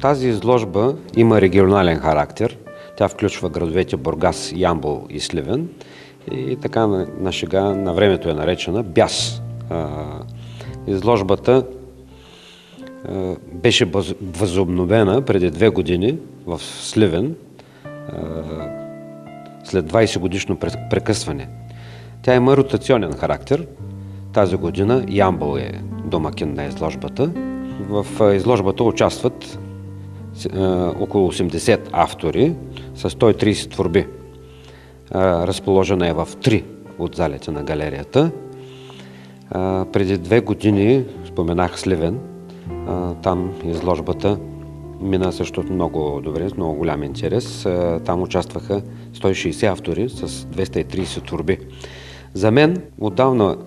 Тази изложба има регионален характер. Тя включва градовете Бургас, Ямбол и Сливен. И така на шега на времето е наречена Бяс. Изложбата беше възобновена преди 2 години в Сливен след 20 годишно прекъсване. Тя има ротационен характер. Тази година Ямбол е домакин на изложбата. В изложбата участват около 80 автори с 130 творби. Разположена е в 3 от залите на галерията. Преди 2 години споменах Сливен. Там изложбата мина също много добре, с много голям интерес. Там участваха 160 автори с 230 творби. За мен отдавна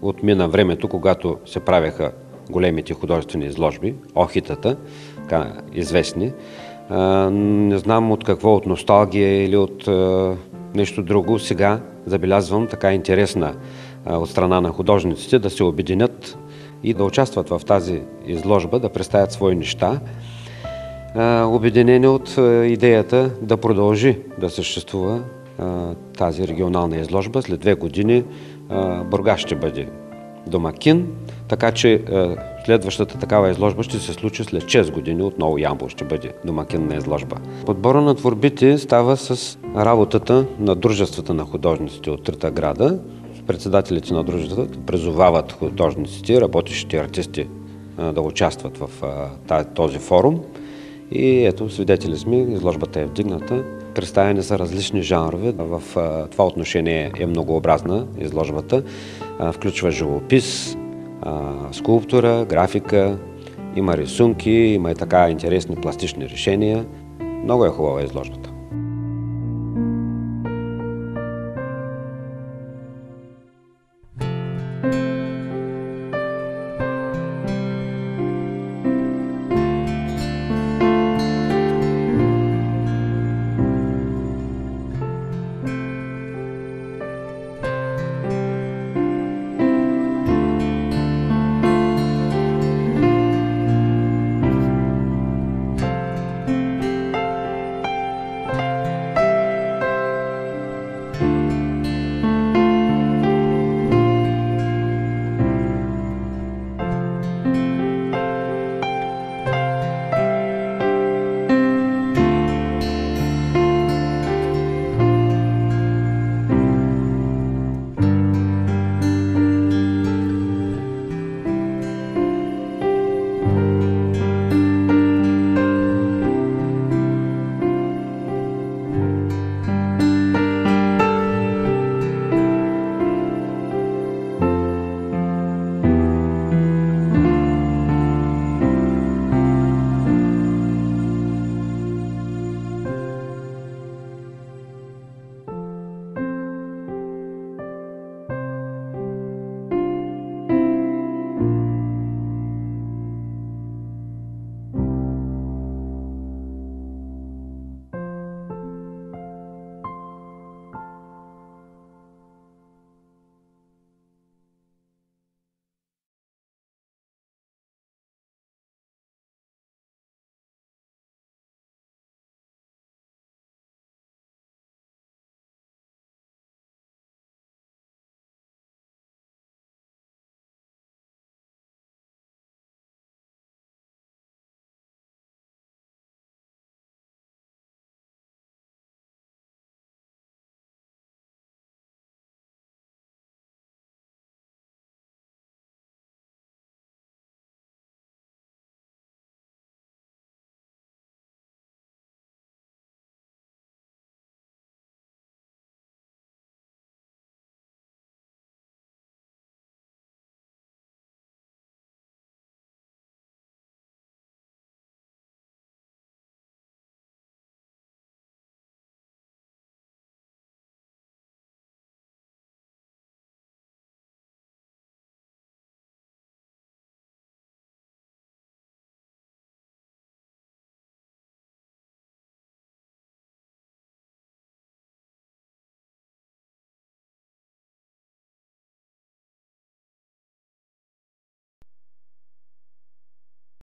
отмина времето, когато се правеха големите художествени изложби, охитата, така известни. Не знам от какво, от носталгия или от нещо друго. Сега забелязвам така интересна от страна на художниците да се обединят и да участват в тази изложба, да представят свои неща, обединени от идеята да продължи да съществува тази регионална изложба. След 2 години Бургас ще бъде домакин, така че следващата такава изложба ще се случи след 6 години. Отново Ямбол ще бъде домакин на изложба. Подбора на творбите става с работата на дружествата на художниците от 3 града. Председателите на дружествата призовават художниците, работещите артисти да участват в този форум. И ето, свидетели сме, изложбата е вдигната. Представени са различни жанрове. В това отношение е многообразна изложбата. Включва живопис, скулптура, графика, има рисунки, има и така интересни пластични решения. Много е хубава изложбата.